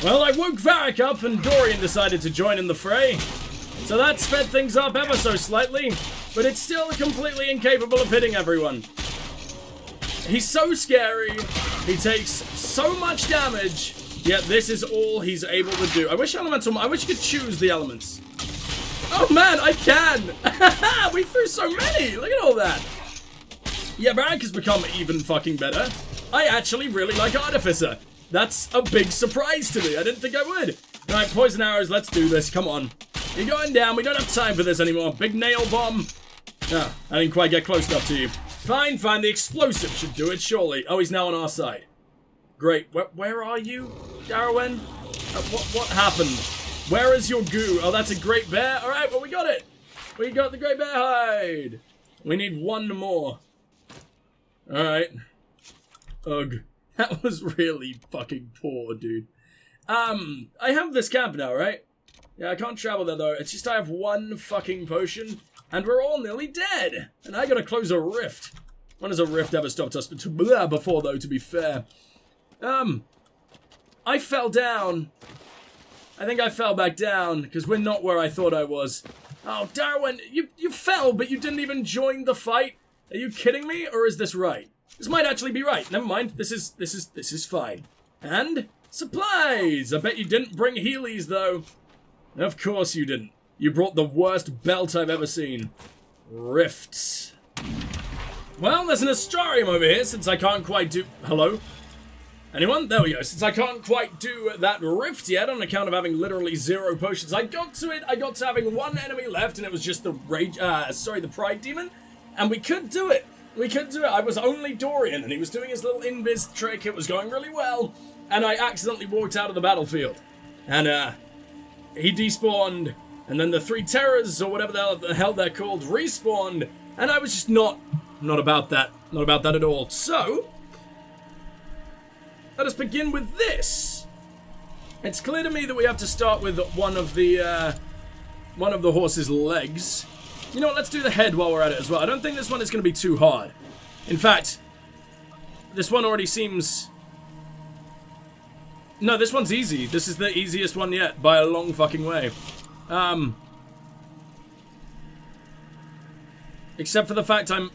Well, I woke Varric up and Dorian decided to join in the fray. So that sped things up ever so slightly, but it's still completely incapable of hitting everyone. He's so scary, he takes so much damage, yet this is all he's able to do. I wish you could choose the elements. Oh man, I can! We threw so many! Look at all that! Yeah, Varric has become even fucking better. I actually really like Artificer. That's a big surprise to me. I didn't think I would. Alright, poison arrows, let's do this. Come on. You're going down. We don't have time for this anymore. Big nail bomb. Ah, I didn't quite get close enough to you. Fine, fine. The explosive should do it, surely. Oh, he's now on our side. Great. Where are you, Darawen? What happened? Where is your goo? Oh, that's a great bear. Alright, well, we got it. We got the great bear hide. We need one more. Alright. Ugh. That was really fucking poor, dude. I have this camp now, right? Yeah, I can't travel there, though. It's just I have one fucking potion, and we're all nearly dead. And I gotta close a rift. When has a rift ever stopped us before, though, to be fair? I fell down. I think I fell back down, because we're not where I thought I was. Oh, Darawen, you fell, but you didn't even join the fight? Are you kidding me, or is this right? This might actually be right. Never mind. This is fine. And supplies. I bet you didn't bring Heelys, though. Of course you didn't. You brought the worst belt I've ever seen. Rifts. Well, there's an Astrarium over here, since I can't quite do... Hello? Anyone? There we go. Since I can't quite do that rift yet, on account of having literally 0 potions, I got to it. I got to having 1 enemy left, and it was just the the Pride Demon. And we could do it. We could do it. I was only Dorian, and he was doing his little invis trick. It was going really well, and I accidentally walked out of the battlefield. And, he despawned, and then the 3 terrors, or whatever the hell they're called, respawned, and I was just not about that. Not about that at all. So, let us begin with this. It's clear to me that we have to start with one of the horse's legs. You know what, let's do the head while we're at it as well. I don't think this one is going to be too hard. In fact, this one already seems... No, this one's easy. This is the easiest one yet, by a long fucking way. Except for the fact I'm...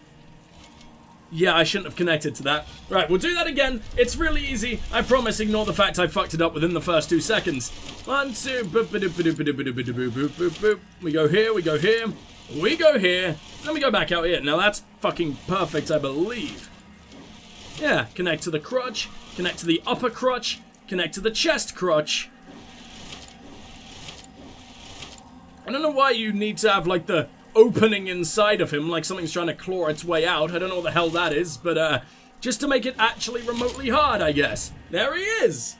Yeah, I shouldn't have connected to that. Right, we'll do that again. It's really easy. I promise, ignore the fact I fucked it up within the first 2 seconds. 1, 2, boop, boop, boop, boop, boop, boop, boop, boop, boop, boop. We go here, we go here. We go here, then we go back out here. Now that's fucking perfect, I believe. Yeah, connect to the crotch, connect to the upper crotch, connect to the chest crotch. I don't know why you need to have, like, the opening inside of him, like something's trying to claw its way out. I don't know what the hell that is, but, just to make it actually remotely hard, I guess. There he is!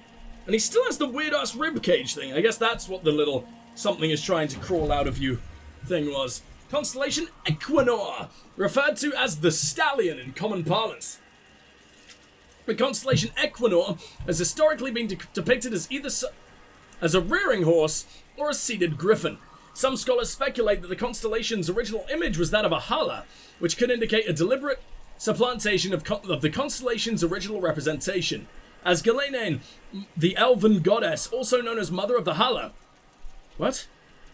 And he still has the weird-ass ribcage thing. I guess that's what the little something is trying to crawl out of you thing was. Constellation Equinor, referred to as the Stallion in common parlance. The constellation Equinor has historically been depicted as either as a rearing horse or a seated griffin. Some scholars speculate that the constellation's original image was that of a hala, which could indicate a deliberate supplantation of the constellation's original representation. As Galanen, the elven goddess, also known as Mother of the Hala. What?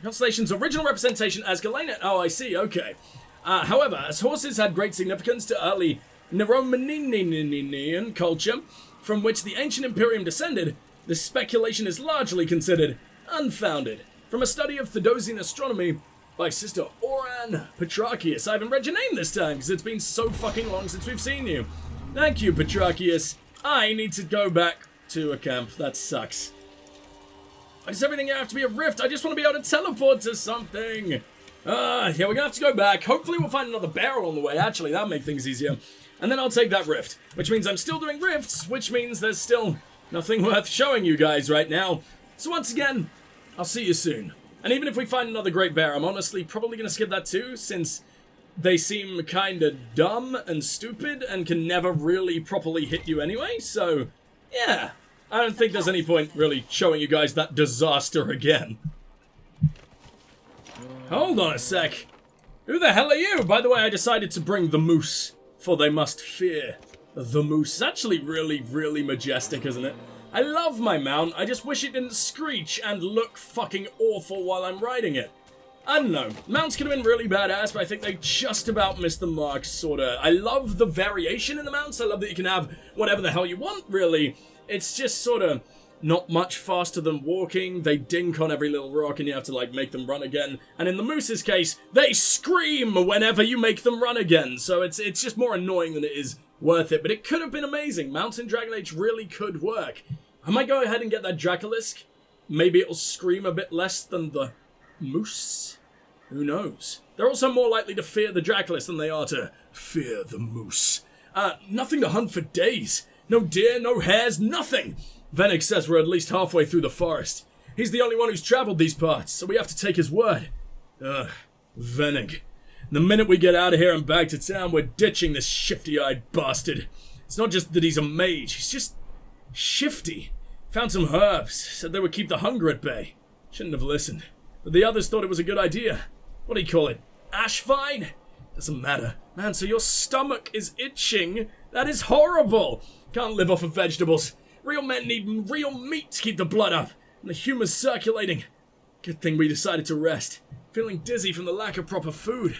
Constellation's original representation as Galena. Oh, I see, okay. However, as horses had great significance to early Neromanian culture, from which the ancient Imperium descended, this speculation is largely considered unfounded. From a study of Thedosian astronomy by Sister Oran Petrachius. I haven't read your name this time, because it's been so fucking long since we've seen you. Thank you, Petrachius. I need to go back to a camp. That sucks. Why does everything have to be a rift? I just want to be able to teleport to something. Yeah, we're gonna have to go back. Hopefully we'll find another barrel on the way. Actually, that'll make things easier. And then I'll take that rift. Which means I'm still doing rifts, which means there's still nothing worth showing you guys right now. So once again, I'll see you soon. And even if we find another great bear, I'm honestly probably gonna skip that too, since they seem kinda dumb and stupid and can never really properly hit you anyway, so yeah. I don't think there's any point really showing you guys that disaster again. Hold on a sec. Who the hell are you? By the way, I decided to bring the moose, for they must fear the moose. It's actually really, really majestic, isn't it? I love my mount, I just wish it didn't screech and look fucking awful while I'm riding it. I don't know, mounts could have been really badass, but I think they just about missed the mark, sorta. I love the variation in the mounts, I love that you can have whatever the hell you want, really. It's just sorta not much faster than walking, they dink on every little rock and you have to like make them run again. And in the moose's case, they scream whenever you make them run again, so it's just more annoying than it is worth it. But it could have been amazing, mounts in Dragon Age really could work. I might go ahead and get that Dracolisk. Maybe it'll scream a bit less than the moose? Who knows? They're also more likely to fear the Dracolisk than they are to fear the moose. Nothing to hunt for days. No deer, no hares, nothing. Varric says we're at least halfway through the forest. He's the only one who's traveled these parts, so we have to take his word. Ugh, Varric. The minute we get out of here and back to town, we're ditching this shifty-eyed bastard. It's not just that he's a mage, he's just shifty. Found some herbs, said they would keep the hunger at bay. Shouldn't have listened. But the others thought it was a good idea. What do you call it? Ash vine? Doesn't matter. Man, so your stomach is itching? That is horrible! Can't live off of vegetables. Real men need real meat to keep the blood up and the humors circulating. Good thing we decided to rest. Feeling dizzy from the lack of proper food.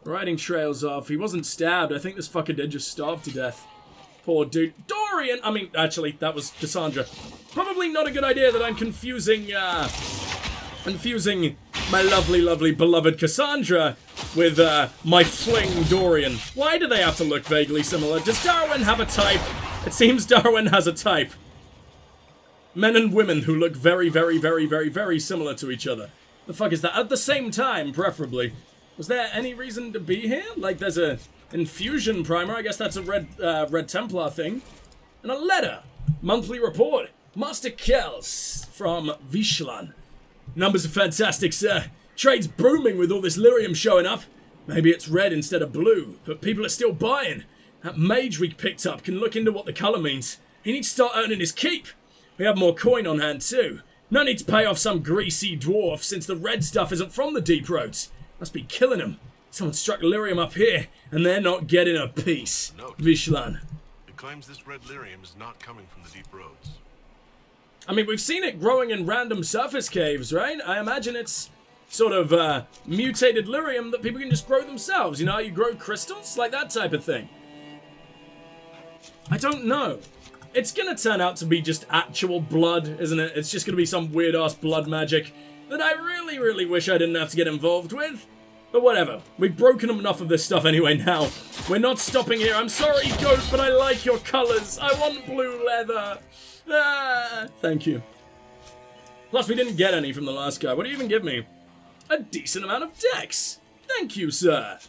Riding trails off. He wasn't stabbed. I think this fucker did just starve to death. Poor dude. Dorian! I mean, actually, that was Cassandra. Probably not a good idea that I'm confusing my lovely, lovely, beloved Cassandra with, my fling Dorian. Why do they have to look vaguely similar? Does Darawen have a type? It seems Darawen has a type. Men and women who look very, very, very, very, very similar to each other. The fuck is that? At the same time, preferably. Was there any reason to be here? Like, there's a infusion primer. I guess that's a Red Templar thing. And a letter. Monthly report. Master Kels from Vishlan. Numbers are fantastic, sir. Trade's booming with all this lyrium showing up. Maybe it's red instead of blue, but people are still buying. That mage we picked up can look into what the colour means. He needs to start earning his keep. We have more coin on hand too. No need to pay off some greasy dwarf since the red stuff isn't from the deep roads. Must be killing them. Someone struck lyrium up here, and they're not getting a piece. Note. Vishlan. It claims this red lyrium is not coming from the deep roads. I mean, we've seen it growing in random surface caves, right? I imagine it's sort of mutated lyrium that people can just grow themselves. You know how you grow crystals? Like that type of thing. I don't know. It's gonna turn out to be just actual blood, isn't it? It's just gonna be some weird-ass blood magic that I really, really wish I didn't have to get involved with. But whatever. We've broken enough of this stuff anyway now. We're not stopping here. I'm sorry, goat, but I like your colors. I want blue leather. Ah, thank you. Plus, we didn't get any from the last guy. What do you even give me? A decent amount of dex. Thank you, sir.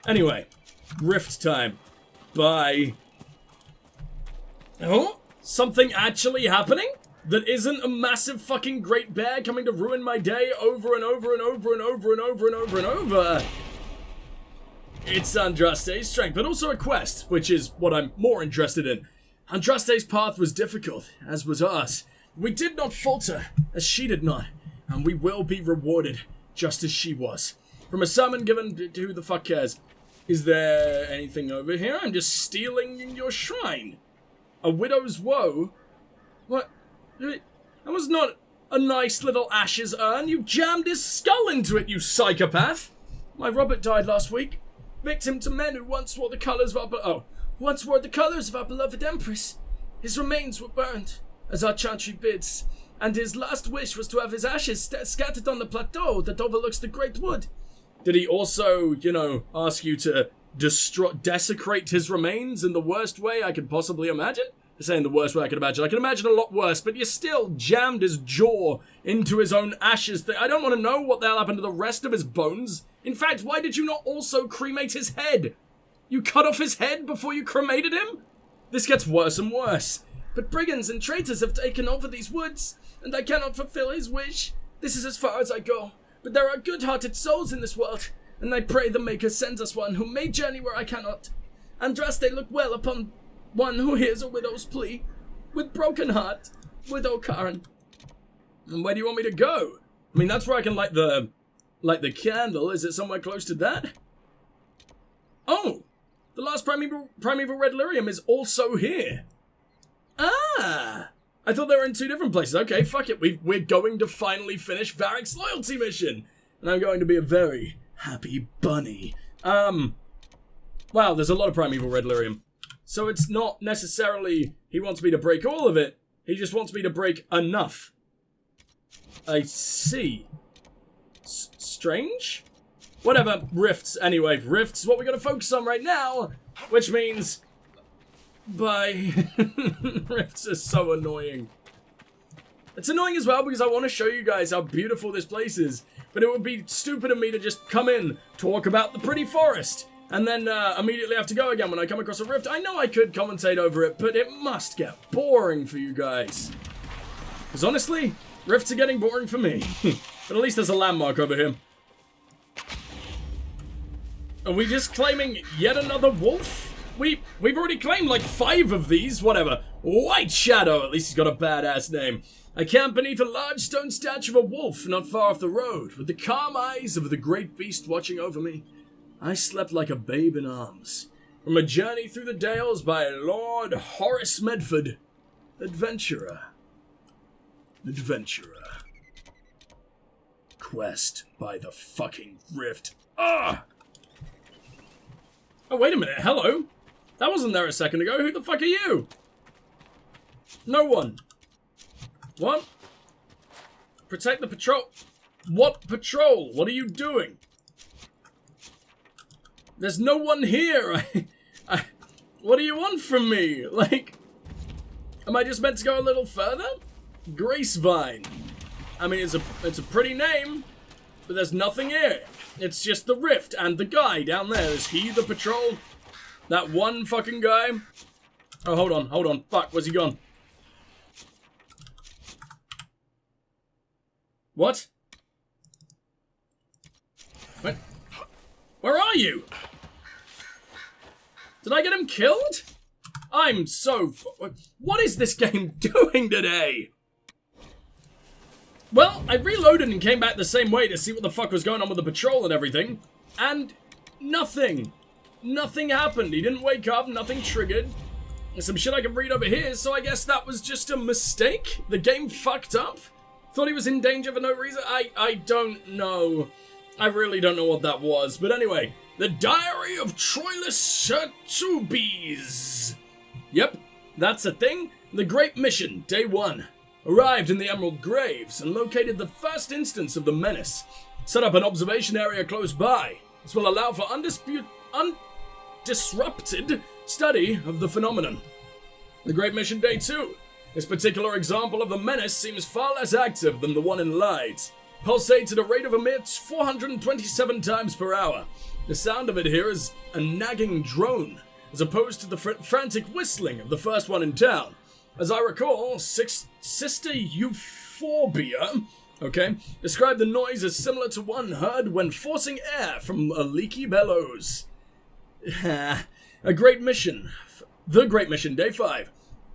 Anyway, rift time. Bye. Oh? Something actually happening? That isn't a massive fucking great bear coming to ruin my day over and over and over and over and over and over and over. It's Andraste's strength, but also a quest, which is what I'm more interested in. Andraste's path was difficult, as was ours. We did not falter, as she did not, and we will be rewarded, just as she was. From a sermon given to who the fuck cares. Is there anything over here? I'm just stealing your shrine. A widow's woe? What? That was not a nice little ashes urn. You jammed his skull into it, you psychopath. My Robert died last week. Victim to men who once wore the colors of our... once wore the colors of our beloved Empress. His remains were burned, as our chantry bids, and his last wish was to have his ashes scattered on the plateau that overlooks the Great Wood. Did he also, you know, ask you to desecrate his remains in the worst way I could possibly imagine? I'm saying the worst way I could imagine. I can imagine a lot worse, but you still jammed his jaw into his own ashes. I don't want to know what the hell happened to the rest of his bones. In fact, why did you not also cremate his head? You cut off his head before you cremated him? This gets worse and worse. But brigands and traitors have taken over these woods, and I cannot fulfill his wish. This is as far as I go. But there are good-hearted souls in this world, and I pray the Maker sends us one who may journey where I cannot. Andraste look well upon one who hears a widow's plea. With broken heart, Widow Karen. And where do you want me to go? I mean, that's where I can light the candle. Is it somewhere close to that? Oh! The last primeval red lyrium is also here. Ah! I thought they were in two different places. Okay, fuck it. We're going to finally finish Varric's loyalty mission. And I'm going to be a very happy bunny. Wow, there's a lot of primeval red lyrium. So it's not necessarily he wants me to break all of it. He just wants me to break enough. I see. Strange? Whatever. Rifts. Anyway, rifts is what we're going to focus on right now. Which means... Bye. Rifts are so annoying. It's annoying as well because I want to show you guys how beautiful this place is. But it would be stupid of me to just come in, talk about the pretty forest, and then immediately have to go again when I come across a rift. I know I could commentate over it, but it must get boring for you guys. Because honestly, rifts are getting boring for me. But at least there's a landmark over here. Are we just claiming yet another wolf? We've already claimed like 5 of these, whatever. White Shadow, at least he's got a badass name. I camp beneath a large stone statue of a wolf not far off the road, with the calm eyes of the great beast watching over me. I slept like a babe in arms. From a journey through the dales by Lord Horace Medford. Adventurer. Adventurer. Quest by the fucking rift. Ah! Oh, wait a minute. Hello? That wasn't there a second ago. Who the fuck are you? No one. What? Protect the patrol. What patrol? What are you doing? There's no one here. What do you want from me? Like, am I just meant to go a little further? Gracevine. I mean, it's a pretty name, but there's nothing here. It's just the rift and the guy down there. Is he the patrol? That one fucking guy? Oh, hold on. Fuck, where's he gone? What? What? Where are you? Did I get him killed? I'm so... What is this game doing today? Well, I reloaded and came back the same way to see what the fuck was going on with the patrol and everything. And nothing. Nothing happened. He didn't wake up, nothing triggered. There's some shit I can read over here, so I guess that was just a mistake. The game fucked up. Thought he was in danger for no reason. I don't know. I really don't know what that was. But anyway, the Diary of Troilus Sertubes. Yep, that's a thing. The Great Mission, Day 1. Arrived in the Emerald Graves and located the first instance of the menace. Set up an observation area close by. This will allow for undisrupted study of the phenomenon. The Great Mission Day 2. This particular example of the menace seems far less active than the one in Lides. Pulsates at a rate of a mere 427 times per hour. The sound of it here is a nagging drone, as opposed to the frantic whistling of the first one in town. As I recall, Sister Euphorbia, described the noise as similar to one heard when forcing air from a leaky bellows. A great mission. The Great Mission, Day 5.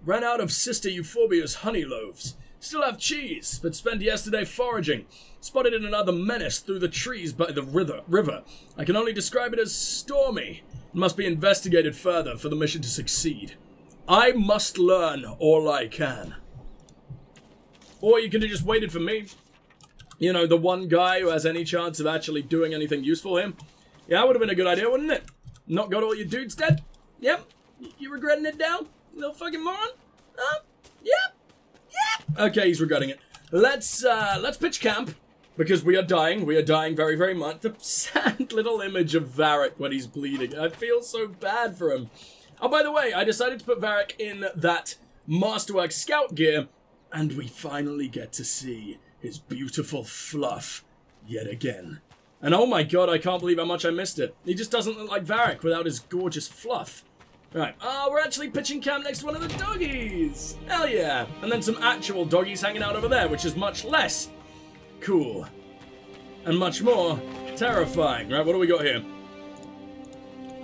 Ran out of Sister Euphorbia's honey loaves. Still have cheese, but spent yesterday foraging. Spotted in another menace through the trees by the river. I can only describe it as stormy. It must be investigated further for the mission to succeed. I must learn all I can. Or you could have just waited for me. You know, the one guy who has any chance of actually doing anything useful here. Yeah, that would have been a good idea, wouldn't it? Not got all your dudes dead? Yep. You regretting it now? Little fucking moron? Yep. Okay, he's regretting it. Let's pitch camp. Because we are dying. We are dying very, very much. The sad little image of Varric when he's bleeding. I feel so bad for him. Oh, by the way, I decided to put Varric in that Masterwork Scout gear. And we finally get to see his beautiful fluff yet again. And oh my god, I can't believe how much I missed it. He just doesn't look like Varric without his gorgeous fluff. Right, we're actually pitching camp next to one of the doggies. Hell yeah. And then some actual doggies hanging out over there, which is much less cool. And much more terrifying. Right, what do we got here?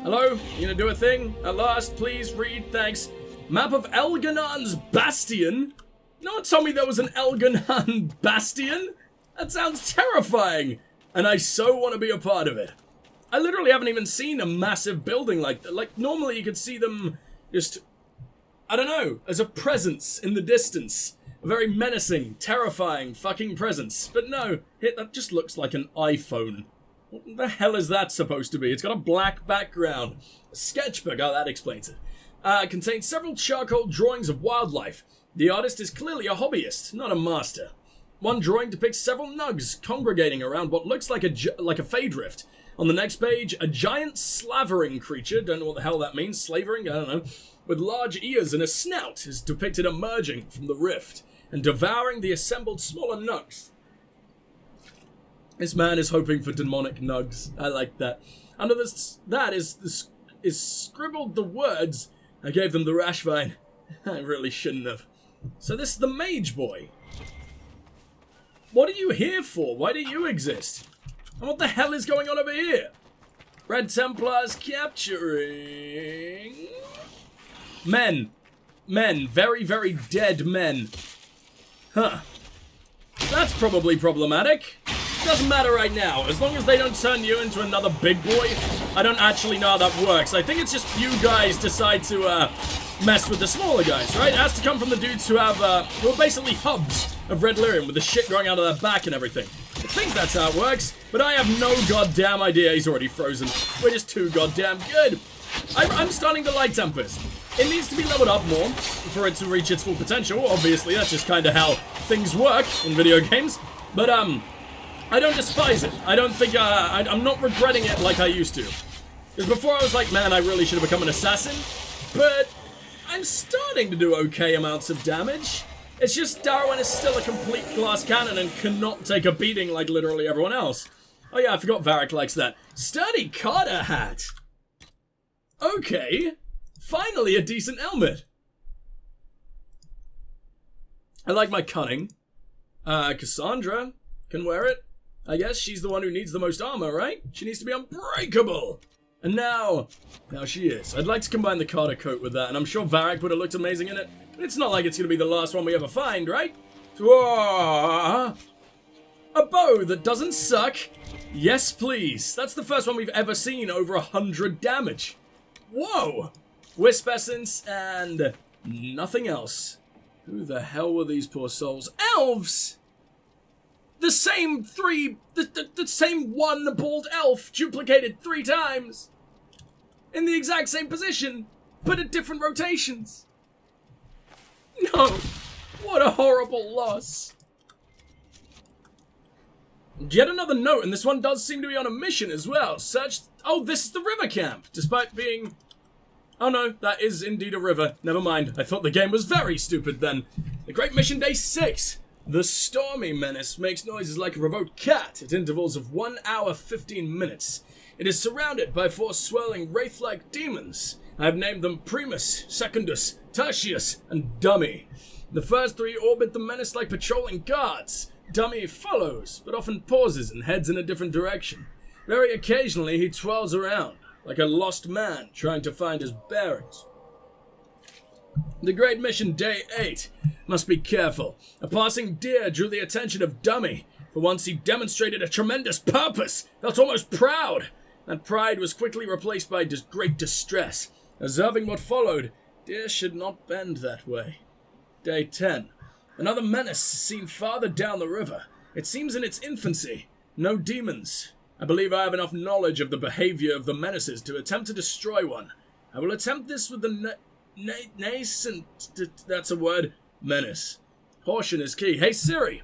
Hello? You gonna do a thing? At last, please read, thanks. Map of Elganon's Bastion? No one told me there was an Elganon Bastion. That sounds terrifying. And I so want to be a part of it. I literally haven't even seen a massive building like that. Like, normally you could see them just, I don't know, as a presence in the distance. A very menacing, terrifying fucking presence. But no, that just looks like an iPhone. What the hell is that supposed to be? It's got a black background. A sketchbook, oh, that explains it. Contains several charcoal drawings of wildlife. The artist is clearly a hobbyist, not a master. One drawing depicts several nugs congregating around what looks like a fade rift. On the next page, a giant slavering creature, don't know what the hell that means, slavering, I don't know, with large ears and a snout is depicted emerging from the rift and devouring the assembled smaller nugs. This man is hoping for demonic nugs. I like that. Under that is scribbled the words, I gave them the rash vine. I really shouldn't have. So this is the mage boy. What are you here for? Why do you exist? And what the hell is going on over here? Red Templars capturing... Men. Men. Very, very dead men. Huh. That's probably problematic. Doesn't matter right now. As long as they don't turn you into another big boy. I don't actually know how that works. I think it's just you guys decide to mess with the smaller guys, right? It has to come from the dudes who have, who are basically hubs of red lyrium with the shit growing out of their back and everything. I think that's how it works, but I have no goddamn idea. He's already frozen. We're just too goddamn good. I'm starting to like Tempest. It needs to be leveled up more for it to reach its full potential. Obviously, that's just kind of how things work in video games. But, I don't despise it. I don't think, I'm not regretting it like I used to. Because before I was like, man, I really should have become an assassin. But I'm starting to do okay amounts of damage. It's just Darawen is still a complete glass cannon and cannot take a beating like literally everyone else. Oh yeah, I forgot Varric likes that. Sturdy Carter hat. Okay. Finally a decent helmet. I like my cunning. Cassandra can wear it. I guess she's the one who needs the most armor, right? She needs to be unbreakable. And now she is. I'd like to combine the Carter coat with that, and I'm sure Varric would have looked amazing in it. But it's not like it's going to be the last one we ever find, right? Whoa. A bow that doesn't suck. Yes, please. That's the first one we've ever seen over 100 damage. Whoa. Wisp essence and nothing else. Who the hell were these poor souls? Elves! The same the same one bald elf duplicated 3 times. In the exact same position, but at different rotations. No. What a horrible loss. Yet another note, and this one does seem to be on a mission as well. Search... Oh, this is the river camp, despite being... Oh no, that is indeed a river. Never mind, I thought the game was very stupid then. The Great Mission Day 6. The Stormy Menace makes noises like a provoked cat at intervals of 1 hour 15 minutes. It is surrounded by 4 swirling wraith-like demons. I have named them Primus, Secundus, Tertius, and Dummy. The first 3 orbit the menace like patrolling guards. Dummy follows, but often pauses and heads in a different direction. Very occasionally he twirls around, like a lost man trying to find his bearings. The Great Mission Day 8. Must be careful. A passing deer drew the attention of Dummy. For once he demonstrated a tremendous purpose, felt almost proud. That pride was quickly replaced by great distress. Observing what followed, deer should not bend that way. Day 10. Another menace seen farther down the river. It seems in its infancy. No demons. I believe I have enough knowledge of the behavior of the menaces to attempt to destroy one. I will attempt this with the nascent... That's a word. Menace. Caution is key. Hey Siri.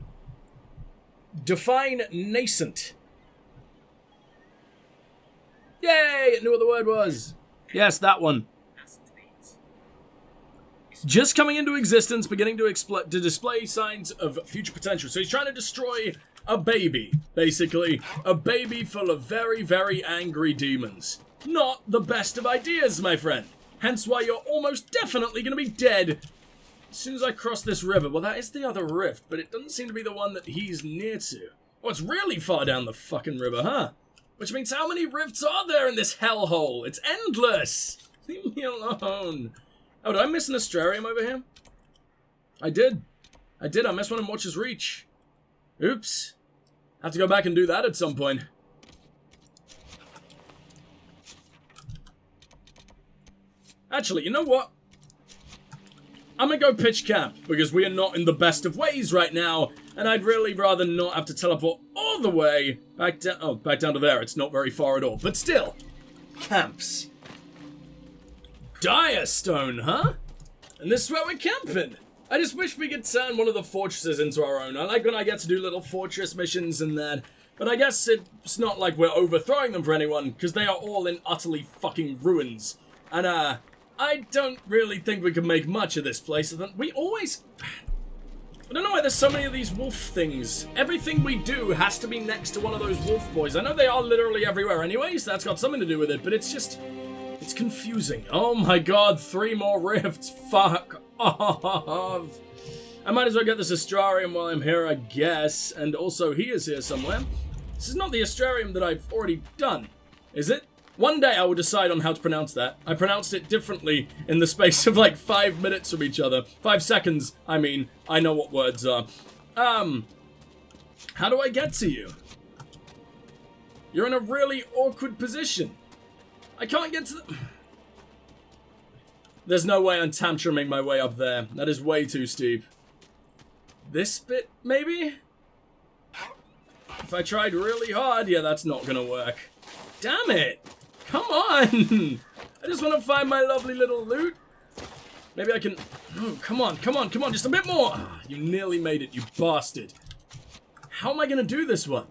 Define nascent. Yay! It knew what the word was. Yes, that one. Just coming into existence, beginning to display signs of future potential. So he's trying to destroy a baby, basically. A baby full of very, very angry demons. Not the best of ideas, my friend. Hence why you're almost definitely going to be dead as soon as I cross this river. Well, that is the other rift, but it doesn't seem to be the one that he's near to. Oh, it's really far down the fucking river, huh? Which means how many rifts are there in this hellhole? It's endless! Leave me alone. Oh, did I miss an astrarium over here? I did. I missed one in Watcher's Reach. Oops. Have to go back and do that at some point. Actually, you know what? I'm gonna go pitch camp, because we are not in the best of ways right now, and I'd really rather not have to teleport all the way back down. Oh, back down to there. It's not very far at all, but still. Camps. Direstone, huh? And this is where we're camping. I just wish we could turn one of the fortresses into our own. I like when I get to do little fortress missions and that. But I guess it's not like we're overthrowing them for anyone, because they are all in utterly fucking ruins. And, I don't really think we can make much of this place. We always... I don't know why there's so many of these wolf things. Everything we do has to be next to one of those wolf boys. I know they are literally everywhere anyway, so that's got something to do with it, but it's just... It's confusing. Oh my god, 3 more rifts. Fuck off. I might as well get this Astrarium while I'm here, I guess. And also, he is here somewhere. This is not the Astrarium that I've already done, is it? One day I will decide on how to pronounce that. I pronounced it differently in the space of like 5 minutes from each other. 5 seconds, I mean. I know what words are. How do I get to you? You're in a really awkward position. I can't get to the... There's no way I'm tantruming my way up there. That is way too steep. This bit, maybe? If I tried really hard, yeah, that's not gonna work. Damn it! Come on! I just want to find my lovely little loot. Maybe I can... Oh, come on, come on, come on, just a bit more! Ah, you nearly made it, you bastard. How am I gonna do this one?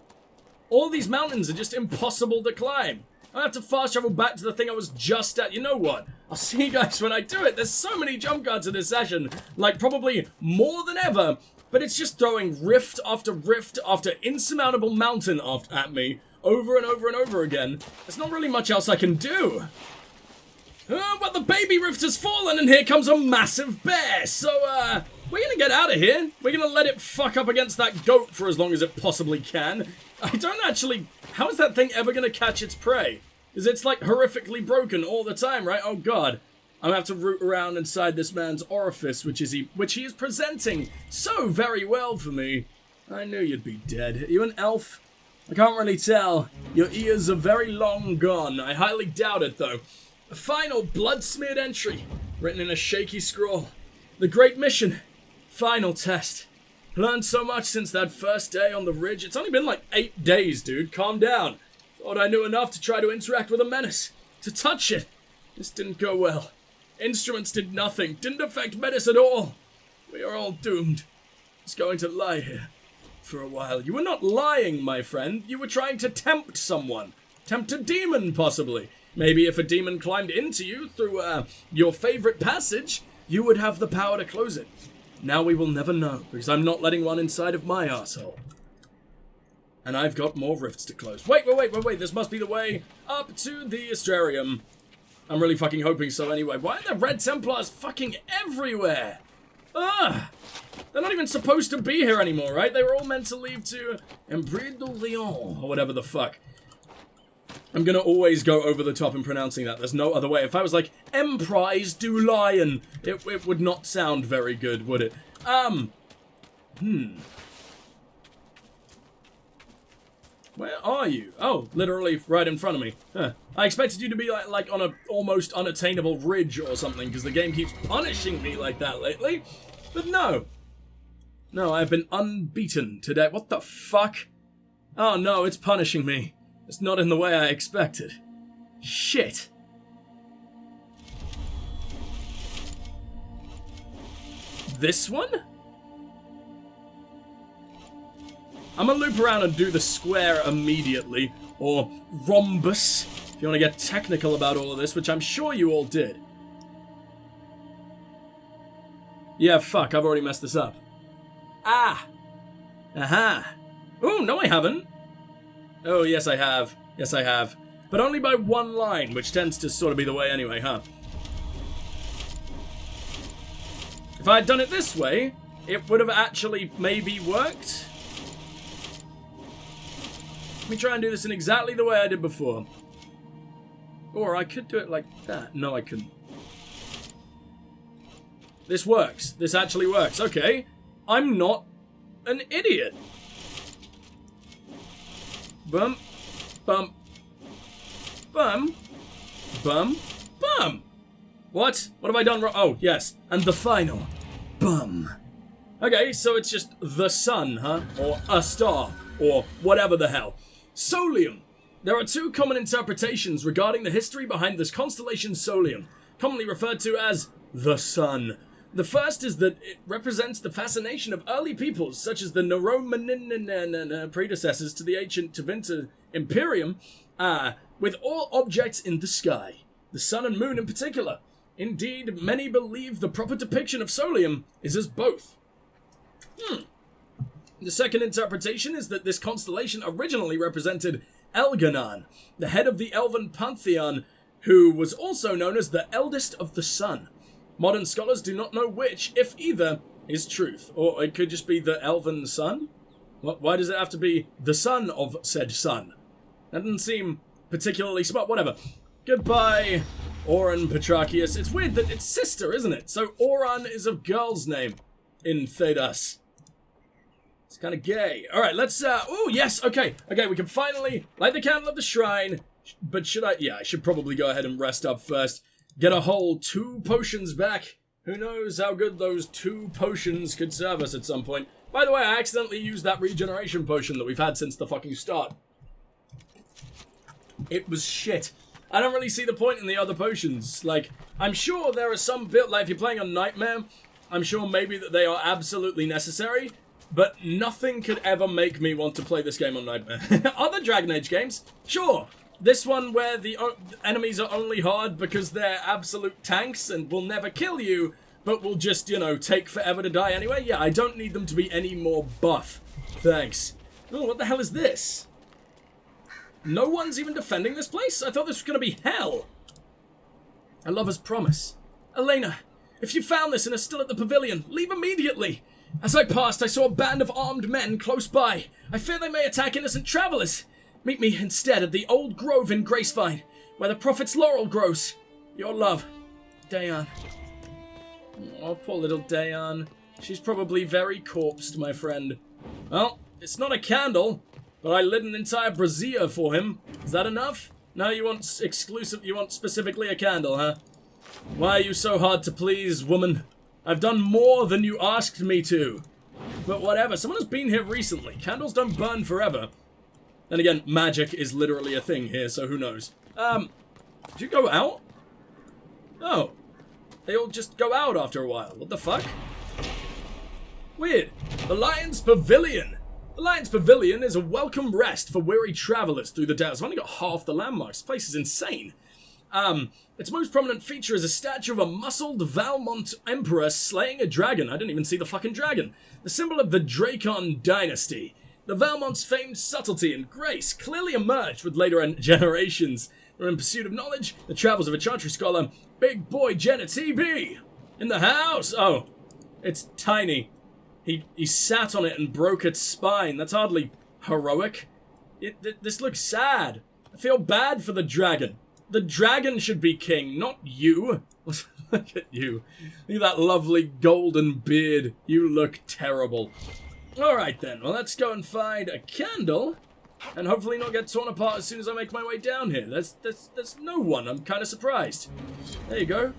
All these mountains are just impossible to climb. I have to fast travel back to the thing I was just at. You know what? I'll see you guys when I do it. There's so many jump cards in this session. Like, probably more than ever. But it's just throwing rift after insurmountable mountain at me. Over and over and over again. There's not really much else I can do. But the baby rift has fallen and here comes a massive bear. So, we're gonna get out of here. We're gonna let it fuck up against that goat for as long as it possibly can. I don't actually... How is that thing ever gonna catch its prey? Because it's like horrifically broken all the time, right? Oh god. I'm gonna have to root around inside this man's orifice, which he is presenting so very well for me. I knew you'd be dead. Are you an elf? I can't really tell. Your ears are very long gone. I highly doubt it, though. A final blood-smeared entry, written in a shaky scrawl. The Great Mission. Final test. Learned so much since that first day on the ridge. It's only been like 8 days, dude. Calm down. Thought I knew enough to try to interact with a menace. To touch it. This didn't go well. Instruments did nothing. Didn't affect menace at all. We are all doomed. Just going to lie here for a while. You were not lying, my friend. You were trying to tempt someone. Tempt a demon, possibly. Maybe if a demon climbed into you through, your favorite passage, you would have the power to close it. Now we will never know, because I'm not letting one inside of my arsehole. And I've got more rifts to close. Wait. This must be the way up to the Astrarium. I'm really fucking hoping so anyway. Why are there Red Templars fucking everywhere? Ugh! They're not even supposed to be here anymore, right? They were all meant to leave to Embrid du Lion, or whatever the fuck. I'm gonna always go over the top in pronouncing that. There's no other way. If I was like, Emprise du Lion, it would not sound very good, would it? Where are you? Oh, literally right in front of me. Huh. I expected you to be like on a almost unattainable ridge or something, because the game keeps punishing me like that lately. But no. No, I've been unbeaten today. What the fuck? Oh no, it's punishing me. It's not in the way I expected. Shit. This one? I'm gonna loop around and do the square immediately, or rhombus, if you want to get technical about all of this, which I'm sure you all did. Yeah, fuck, I've already messed this up. Ah! Aha! Oh, no I haven't! Oh, yes I have. Yes I have. But only by one line, which tends to sort of be the way anyway, huh? If I had done it this way, it would have actually maybe worked. Let me try and do this in exactly the way I did before. Or I could do it like that. No, I couldn't. This works. This actually works. Okay. I'm not an idiot. Bum. Bum. Bum. Bum. Bum. What? What have I done wrong? Oh, yes. And the final. Bum. Okay, so it's just the sun, huh? Or a star. Or whatever the hell. Solium. There are two common interpretations regarding the history behind this constellation Solium, commonly referred to as the sun. The first is that it represents the fascination of early peoples, such as the Narrated predecessors to the ancient Tevinter Imperium, with all objects in the sky, the sun and moon in particular. Indeed, many believe the proper depiction of Solium is as both. The second interpretation is that this constellation originally represented Elganon, the head of the elven pantheon, who was also known as the eldest of the sun. Modern scholars do not know which, if either, is truth. Or it could just be the elven sun? Why does it have to be the son of said sun? That doesn't seem particularly smart. Whatever. Goodbye, Oran Petrachius. It's weird that it's sister, isn't it? So Oran is a girl's name in Thedas. It's kind of gay. Alright, let's, oh, yes, okay. Okay, we can finally light the candle at the shrine. But should I? Yeah, I should probably go ahead and rest up first. Get a whole 2 potions back. Who knows how good those 2 potions could serve us at some point. By the way, I accidentally used that regeneration potion that we've had since the fucking start. It was shit. I don't really see the point in the other potions. Like, I'm sure there are some build, like if you're playing on Nightmare, I'm sure maybe that they are absolutely necessary, but nothing could ever make me want to play this game on Nightmare. Other Dragon Age games, sure. This one where the enemies are only hard because they're absolute tanks and will never kill you, but will just, you know, take forever to die anyway. Yeah, I don't need them to be any more buff. Thanks. Oh, what the hell is this? No one's even defending this place? I thought this was going to be hell. A lover's promise. Elena, if you found this and are still at the pavilion, leave immediately. As I passed, I saw a band of armed men close by. I fear they may attack innocent travelers. Meet me instead at the old grove in Gracevine, where the prophet's laurel grows. Your love, Dayan. Oh, poor little Dayan. She's probably very corpsed, my friend. Well, it's not a candle, but I lit an entire brazier for him. Is that enough? No, you want specifically a candle, huh? Why are you so hard to please, woman? I've done more than you asked me to. But whatever, someone has been here recently. Candles don't burn forever. Then again, magic is literally a thing here, so who knows. Did you go out? Oh. They all just go out after a while. What the fuck? Weird. The Lion's Pavilion. The Lion's Pavilion is a welcome rest for weary travelers through the desert. I've only got half the landmarks. This place is insane. Its most prominent feature is a statue of a muscled Valmont emperor slaying a dragon. I didn't even see the fucking dragon. The symbol of the Dracon dynasty. The Valmont's famed subtlety and grace clearly emerged with later generations. They're in pursuit of knowledge, the travels of a Chantry scholar, Big Boy Jenna TB. In the house! Oh, it's tiny. He sat on it and broke its spine. That's hardly heroic. This looks sad. I feel bad for the dragon. The dragon should be king, not you. Look at you. Look at that lovely golden beard. You look terrible. Alright then, well let's go and find a candle, and hopefully not get torn apart as soon as I make my way down here. There's no one, I'm kind of surprised. There you go.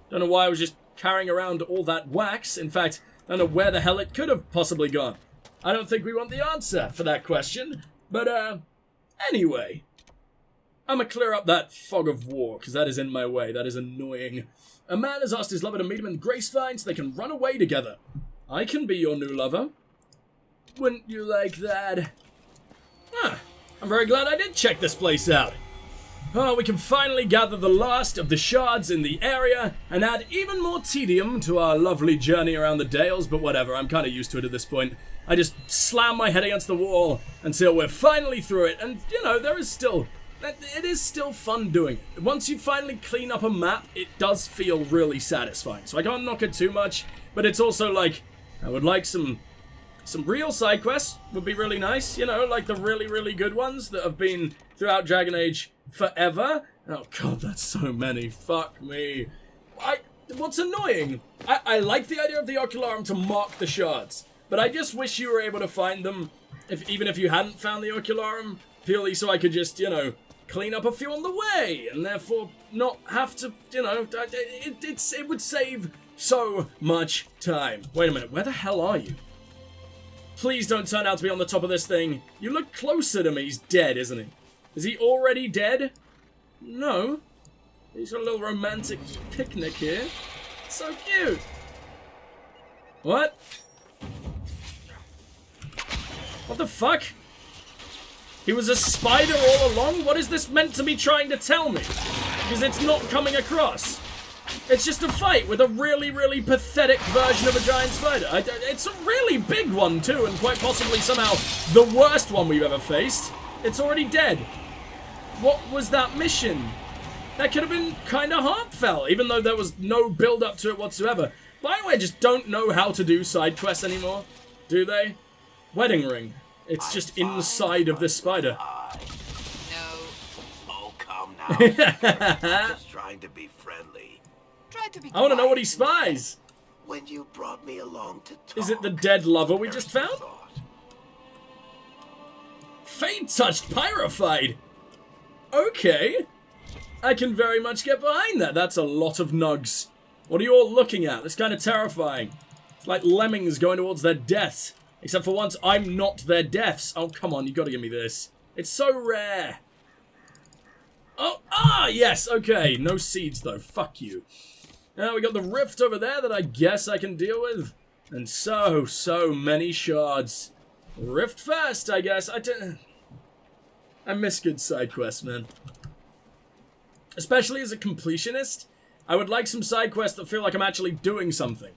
Don't know why I was just carrying around all that wax. In fact, I don't know where the hell it could have possibly gone. I don't think we want the answer for that question, but anyway. I'm gonna clear up that fog of war, because that is in my way. That is annoying. A man has asked his lover to meet him in Gracevine so they can run away together. I can be your new lover. Wouldn't you like that? Huh. I'm very glad I did check this place out. Oh, we can finally gather the last of the shards in the area and add even more tedium to our lovely journey around the Dales, but whatever, I'm kind of used to it at this point. I just slam my head against the wall until we're finally through it, and, you know, it is still fun doing it. Once you finally clean up a map, it does feel really satisfying. So I can't knock it too much, but it's also like, I would like some real side quests would be really nice, you know, like the really, really good ones that have been throughout Dragon Age forever. Oh god, that's so many. Fuck me. What's annoying, I like the idea of the Ocularum to mark the shards, but I just wish you were able to find them, even if you hadn't found the Ocularum, purely so I could just, you know, clean up a few on the way, and therefore not have to, you know, it would save so much time. Wait a minute, where the hell are you? Please don't turn out to be on the top of this thing. You look closer to me. He's dead, isn't he? Is he already dead? No. He's got a little romantic picnic here. So cute. What? What the fuck? He was a spider all along? What is this meant to be trying to tell me? Because it's not coming across. It's just a fight with a really, really pathetic version of a giant spider. It's a really big one, too, and quite possibly somehow the worst one we've ever faced. It's already dead. What was that mission? That could have been kind of heartfelt, even though there was no build-up to it whatsoever. Bioware just don't know how to do side quests anymore, do they? Wedding ring. It's just inside of this spider. No. Oh, come now. Just trying to be friendly. Try to be I want to know quiet. what he spies. When you brought me along to talk, Is it the dead lover we just there's found? thought. Fade touched pyrified. Okay. I can very much get behind that. That's a lot of nugs. What are you all looking at? That's kind of terrifying. It's like lemmings going towards their deaths. Except for once, I'm not their deaths. Oh, come on, you gotta give me this. It's so rare. Oh, yes, okay. No seeds, though. Fuck you. Now we got the rift over there that I guess I can deal with. And so many shards. Rift first, I guess. I miss good side quests, man. Especially as a completionist, I would like some side quests that feel like I'm actually doing something.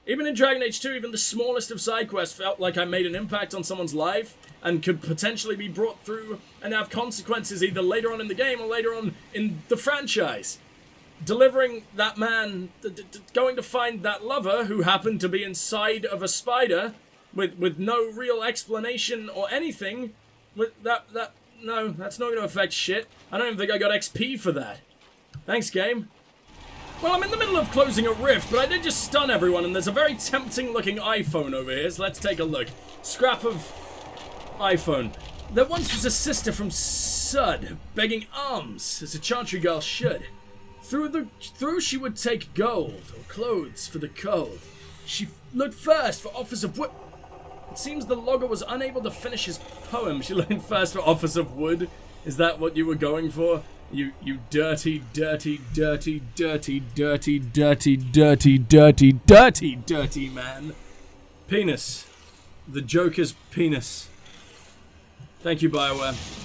Even in Dragon Age 2, even the smallest of side quests felt like I made an impact on someone's life and could potentially be brought through and have consequences either later on in the game or later on in the franchise. Delivering that man, going to find that lover who happened to be inside of a spider with no real explanation or anything, no, that's not going to affect shit. I don't even think I got XP for that. Thanks, game. Well, I'm in the middle of closing a rift, but I did just stun everyone, and there's a very tempting-looking iPhone over here, so let's take a look. Scrap of iPhone. There once was a sister from Sud, begging alms, as a chantry girl should. Through she would take gold, or clothes for the cold. She looked first for offers of wood. It seems the logger was unable to finish his poem. She looked first for offers of wood. Is that what you were going for? You dirty, dirty, dirty, dirty, dirty, dirty, dirty, dirty, dirty, dirty man. Penis. The Joker's penis. Thank you, Bioware.